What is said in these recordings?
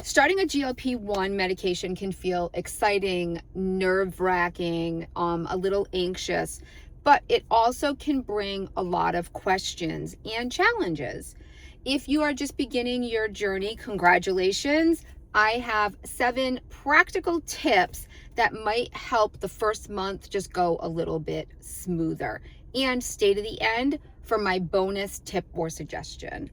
starting a GLP-1 medication can feel exciting, nerve-wracking, a little anxious, but it also can bring a lot of questions and challenges. If you are just beginning your journey, congratulations. I have 7 practical tips that might help the first month just go a little bit smoother. And stay to the end for my bonus tip or suggestion.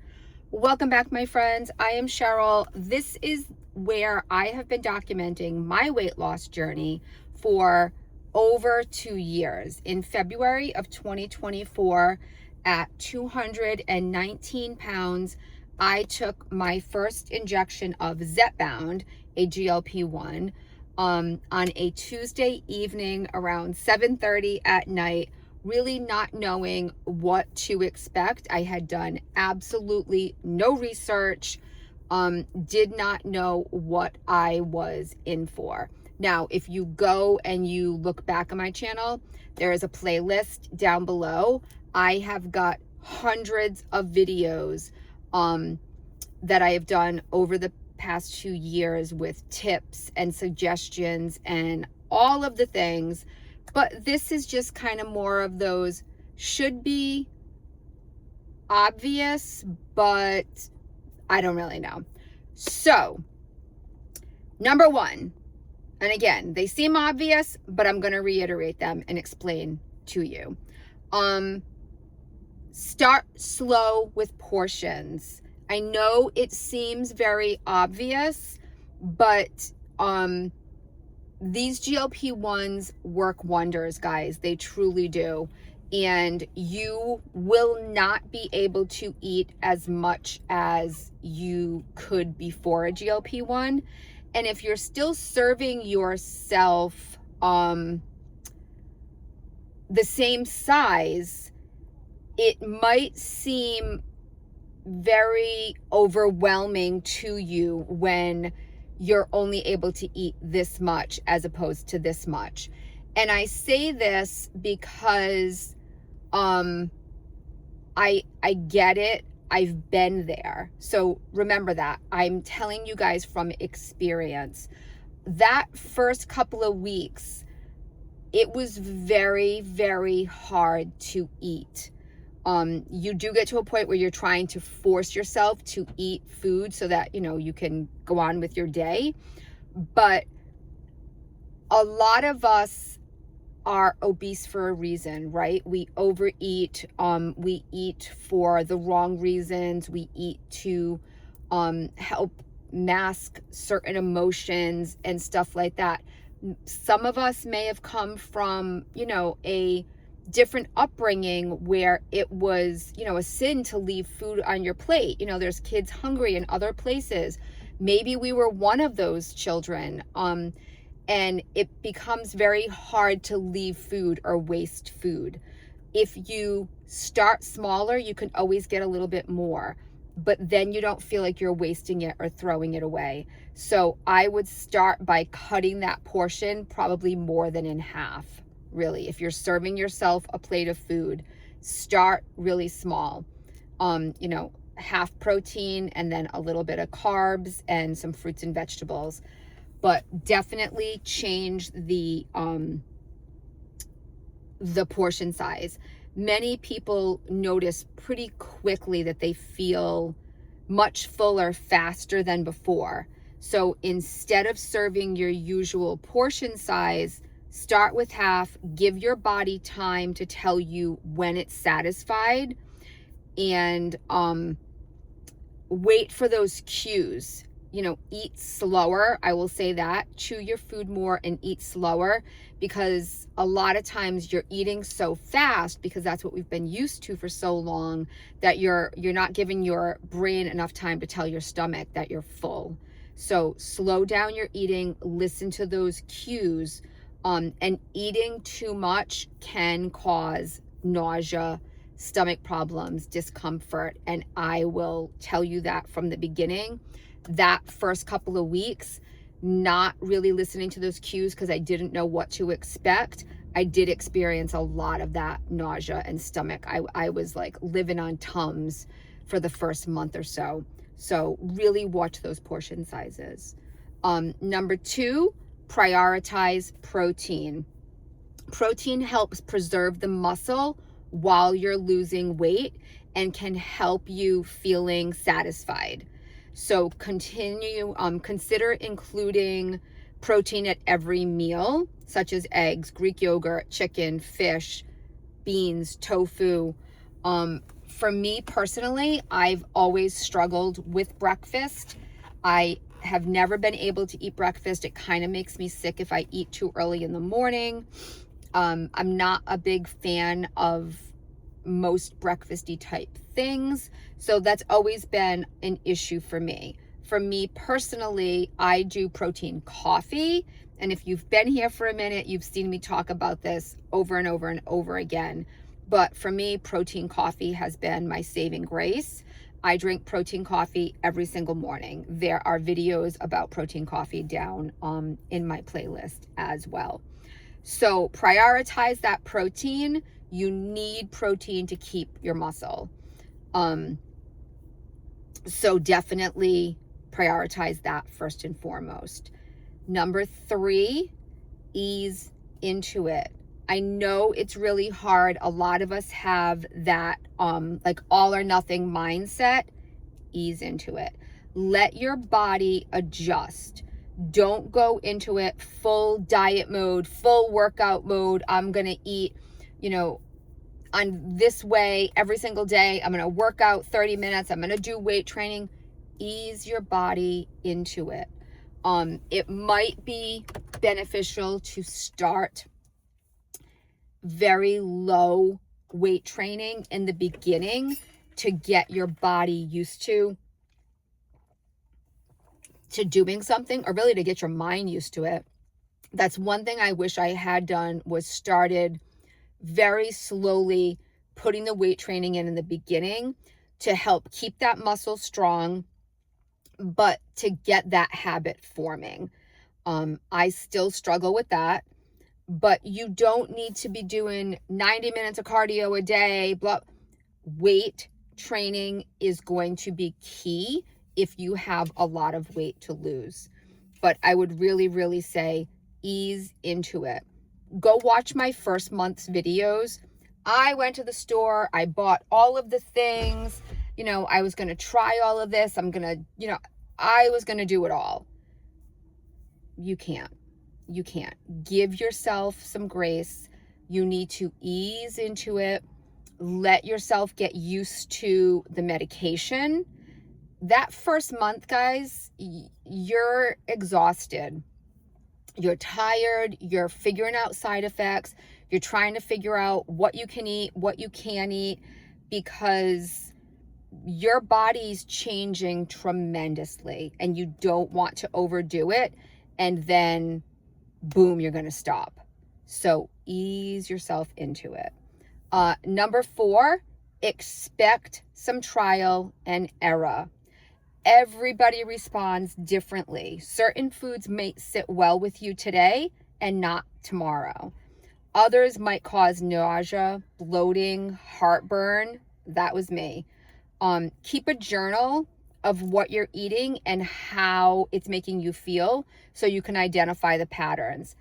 Welcome back, my friends. I am Cheryl. This is where I have been documenting my weight loss journey for over 2 years. In February of 2024, at 219 pounds, I took my first injection of Zepbound, a GLP-1, on a Tuesday evening around 7:30 at night, really not knowing what to expect. I had done absolutely no research, did not know what I was in for. Now, if you go and you look back on my channel, there is a playlist down below. I have got hundreds of videos that I have done over the past 2 years with tips and suggestions and all of the things. But this is just kind of more of those should be obvious, but I don't really know. So, number 1, and again, they seem obvious, but I'm going to reiterate them and explain to you. Start slow with portions. I know it seems very obvious, but these GLP-1s work wonders, guys. They truly do. And you will not be able to eat as much as you could before a GLP-1. And if you're still serving yourself the same size, it might seem very overwhelming to you when you're only able to eat this much as opposed to this much. And I say this because I get it. I've been there. So remember that. I'm telling you guys from experience. That first couple of weeks, it was very, very hard to eat. You do get to a point where you're trying to force yourself to eat food so that, you can go on with your day. But a lot of us are obese for a reason, right? We overeat. We eat for the wrong reasons. We eat to help mask certain emotions and stuff like that. Some of us may have come from, a different upbringing where it was, a sin to leave food on your plate. There's kids hungry in other places. Maybe we were one of those children. And it becomes very hard to leave food or waste food. If you start smaller, you can always get a little bit more, but then you don't feel like you're wasting it or throwing it away. So I would start by cutting that portion probably more than in half. Really, if you're serving yourself a plate of food, start really small. Half protein and then a little bit of carbs and some fruits and vegetables. But definitely change the portion size. Many people notice pretty quickly that they feel much fuller faster than before. So instead of serving your usual portion size, start with half, give your body time to tell you when it's satisfied, and wait for those cues. Eat slower. I will say that. Chew your food more and eat slower, because a lot of times you're eating so fast because that's what we've been used to for so long that you're not giving your brain enough time to tell your stomach that you're full. So slow down your eating, listen to those cues. And eating too much can cause nausea, stomach problems, discomfort. And I will tell you that from the beginning. That first couple of weeks, not really listening to those cues because I didn't know what to expect, I did experience a lot of that nausea and stomach. I was like living on Tums for the first month or so. So really watch those portion sizes. Number 2, prioritize protein. Protein helps preserve the muscle while you're losing weight and can help you feeling satisfied. So consider including protein at every meal, such as eggs, Greek yogurt, chicken, fish, beans, tofu. For me personally, I've always struggled with breakfast. I have never been able to eat breakfast. It kind of makes me sick if I eat too early in the morning. I'm not a big fan of most breakfasty type things. So that's always been an issue for me. For me personally, I do protein coffee. And if you've been here for a minute, you've seen me talk about this over and over and over again. But for me, protein coffee has been my saving grace. I drink protein coffee every single morning. There are videos about protein coffee down in my playlist as well. So prioritize that protein. You need protein to keep your muscle. So definitely prioritize that first and foremost. Number 3, ease into it. I know it's really hard. A lot of us have that like all or nothing mindset. Ease into it. Let your body adjust. Don't go into it full diet mode, full workout mode. I'm going to eat, on this way every single day. I'm going to work out 30 minutes. I'm going to do weight training. Ease your body into it. It might be beneficial to start very low weight training in the beginning to get your body used to doing something, or really to get your mind used to it. That's one thing I wish I had done, was started very slowly putting the weight training in the beginning to help keep that muscle strong, but to get that habit forming. I still struggle with that, but you don't need to be doing 90 minutes of cardio a day. Weight training is going to be key if you have a lot of weight to lose. But I would really, really say ease into it. Go watch my first month's videos. I went to the store. I bought all of the things. I was going to try all of this. I was going to do it all. You can't. Give yourself some grace. You need to ease into it. Let yourself get used to the medication. That first month, guys, you're exhausted. You're tired. You're figuring out side effects. You're trying to figure out what you can eat, what you can't eat, because your body's changing tremendously and you don't want to overdo it. And then boom, you're going to stop. So ease yourself into it. Number 4, expect some trial and error. Everybody responds differently. Certain foods may sit well with you today and not tomorrow. Others might cause nausea, bloating, heartburn. That was me. Keep a journal of what you're eating and how it's making you feel so you can identify the patterns.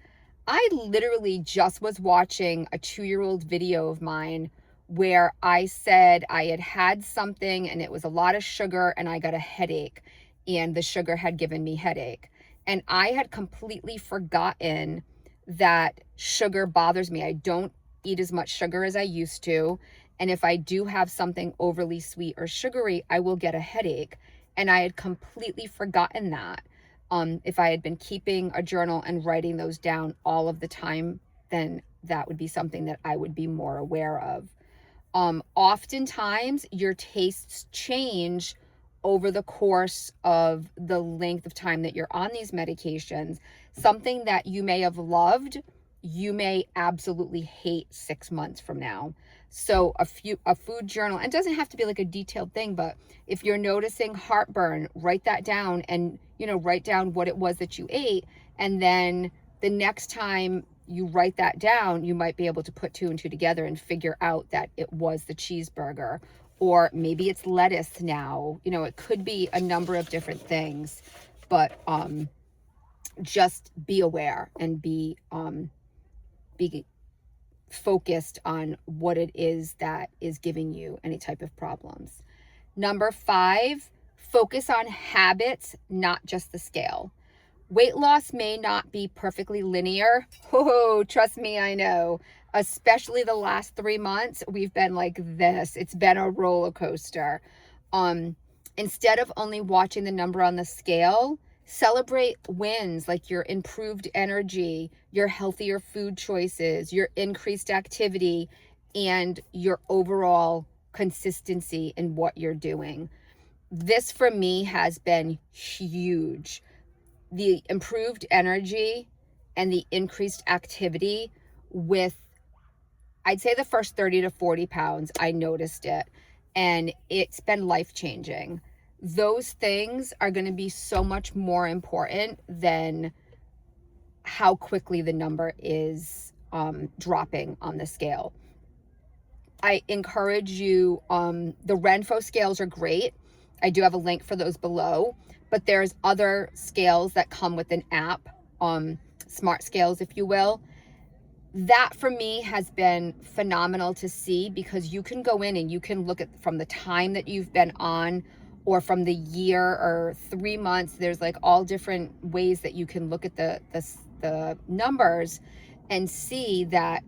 I literally just was watching a 2-year-old video of mine where I said I had something and it was a lot of sugar and I got a headache, and the sugar had given me headache. And I had completely forgotten that sugar bothers me. I don't eat as much sugar as I used to. And if I do have something overly sweet or sugary, I will get a headache. And I had completely forgotten that. If I had been keeping a journal and writing those down all of the time, then that would be something that I would be more aware of. Oftentimes your tastes change over the course of the length of time that you're on these medications. Something that you may have loved, you may absolutely hate 6 months from now. So a food journal, and it doesn't have to be like a detailed thing, but if you're noticing heartburn, write that down and, write down what it was that you ate. And then the next time you write that down, you might be able to put 2 and 2 together and figure out that it was the cheeseburger or maybe it's lettuce now. You know, it could be a number of different things, but just be aware and be focused on what it is that is giving you any type of problems. Number 5, focus on habits, not just the scale. Weight loss may not be perfectly linear. Oh, trust me, I know. Especially the last 3 months, we've been like this. It's been a roller coaster. Instead of only watching the number on the scale, celebrate wins like your improved energy, your healthier food choices, your increased activity, and your overall consistency in what you're doing. This for me has been huge. The improved energy and the increased activity with, I'd say the first 30 to 40 pounds, I noticed it, and it's been life-changing. Those things are going to be so much more important than how quickly the number is dropping on the scale. I encourage you, the RENPHO scales are great. I do have a link for those below, but there's other scales that come with an app, smart scales, if you will. That for me has been phenomenal to see, because you can go in and you can look at from the time that you've been on, or from the year or 3 months. There's like all different ways that you can look at the numbers and see that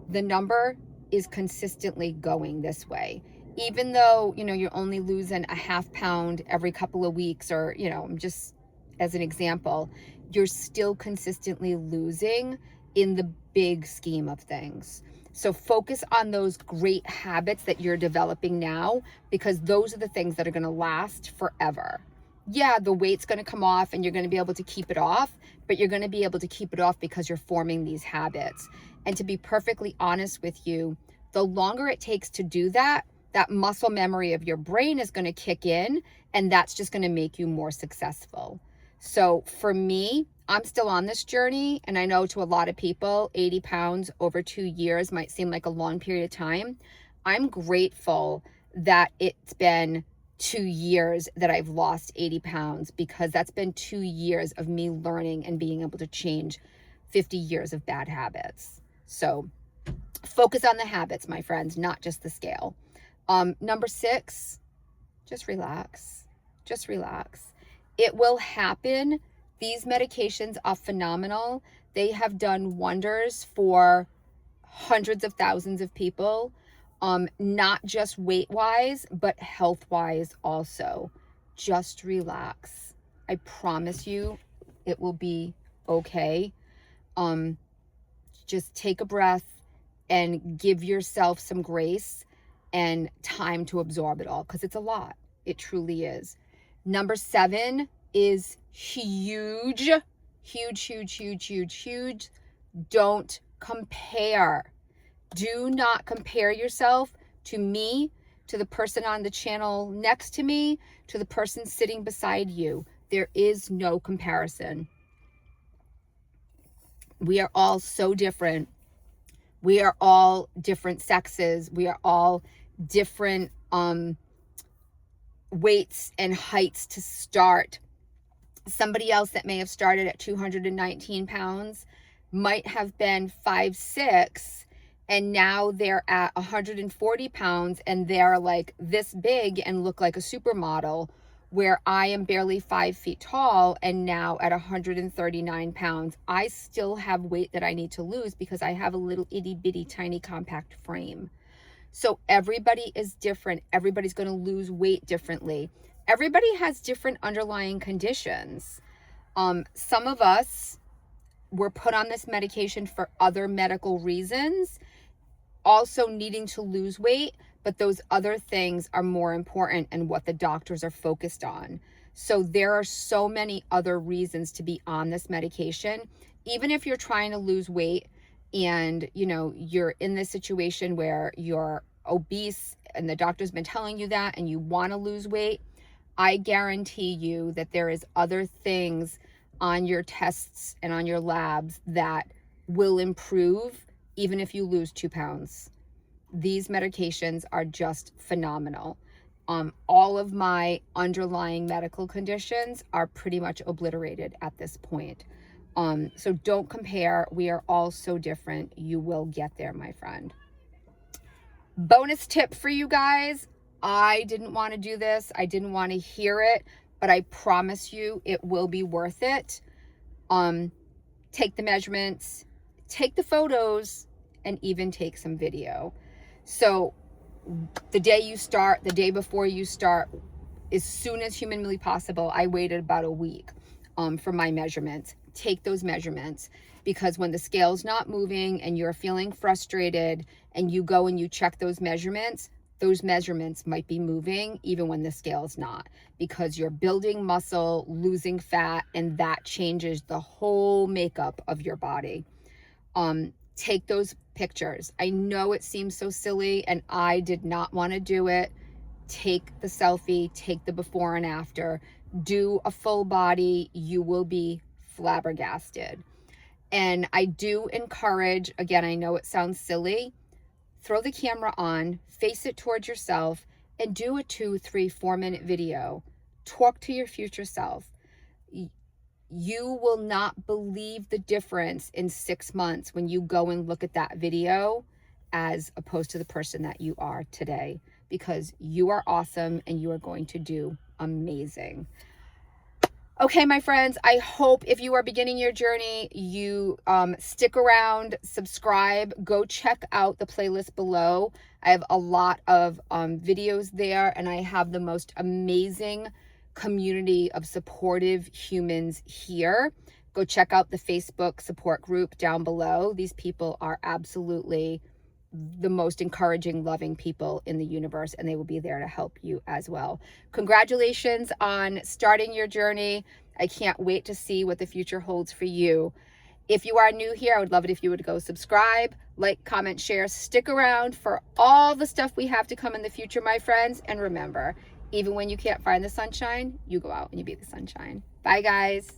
the number is consistently going this way. Even though, you know, you're only losing a half pound every couple of weeks, or, you know, just as an example, you're still consistently losing in the big scheme of things. So focus on those great habits that you're developing now, because those are the things that are going to last forever. Yeah, the weight's going to come off and you're going to be able to keep it off, but you're going to be able to keep it off because you're forming these habits. And to be perfectly honest with you, the longer it takes to do that, that muscle memory of your brain is going to kick in, and that's just going to make you more successful. So for me, I'm still on this journey, and I know to a lot of people, 80 pounds over 2 years might seem like a long period of time. I'm grateful that it's been 2 years that I've lost 80 pounds, because that's been 2 years of me learning and being able to change 50 years of bad habits. So focus on the habits, my friends, not just the scale. Number 6, just relax. Just relax. It will happen. These medications are phenomenal. They have done wonders for hundreds of thousands of people, not just weight-wise, but health-wise also. Just relax. I promise you it will be okay. Just take a breath and give yourself some grace and time to absorb it all, because it's a lot. It truly is. Number 7 is huge, huge, huge, huge, huge, huge. Don't compare. Do not compare yourself to me, to the person on the channel next to me, to the person sitting beside you. There is no comparison. We are all so different. We are all different sexes. We are all different weights and heights to start. Somebody else that may have started at 219 pounds might have been 5'6", and now they're at 140 pounds and they're like this big and look like a supermodel, where I am barely 5 feet tall and now at 139 pounds, I still have weight that I need to lose because I have a little itty bitty tiny compact frame. So everybody is different. Everybody's going to lose weight differently. Everybody has different underlying conditions. Some of us were put on this medication for other medical reasons, also needing to lose weight, but those other things are more important and what the doctors are focused on. So there are so many other reasons to be on this medication. Even if you're trying to lose weight and, you know, you're in this situation where you're obese and the doctor's been telling you that and you want to lose weight, I guarantee you that there is other things on your tests and on your labs that will improve even if you lose 2 pounds. these medications are just phenomenal. All of my underlying medical conditions are pretty much obliterated at this point. So don't compare. We are all so different. You will get there, my friend. Bonus tip for you guys. I didn't want to do this. I didn't want to hear it, but I promise you it will be worth it. Take the measurements, take the photos, and even take some video. So the day you start, the day before you start, as soon as humanly possible, I waited about a week for my measurements. Take those measurements, because when the scale's not moving and you're feeling frustrated and you go and you check those measurements might be moving even when the scale's not, because you're building muscle, losing fat, and that changes the whole makeup of your body. Take those pictures. I know it seems so silly, and I did not want to do it. Take the selfie, take the before and after, do a full body. You will be flabbergasted. And I do encourage, again, I know it sounds silly, throw the camera on, face it towards yourself, and do a 2, 3, 4-minute video. Talk to your future self. You will not believe the difference in 6 months when you go and look at that video as opposed to the person that you are today, because you are awesome and you are going to do amazing. Okay, my friends, I hope if you are beginning your journey, you stick around, subscribe, go check out the playlist below. I have a lot of videos there, and I have the most amazing community of supportive humans here. Go check out the Facebook support group down below. These people are absolutely the most encouraging, loving people in the universe, and they will be there to help you as well. Congratulations on starting your journey. I can't wait to see what the future holds for you. If you are new here, I would love it if you would go subscribe, like, comment, share, stick around for all the stuff we have to come in the future, my friends. And remember, even when you can't find the sunshine, you go out and you be the sunshine. Bye, guys.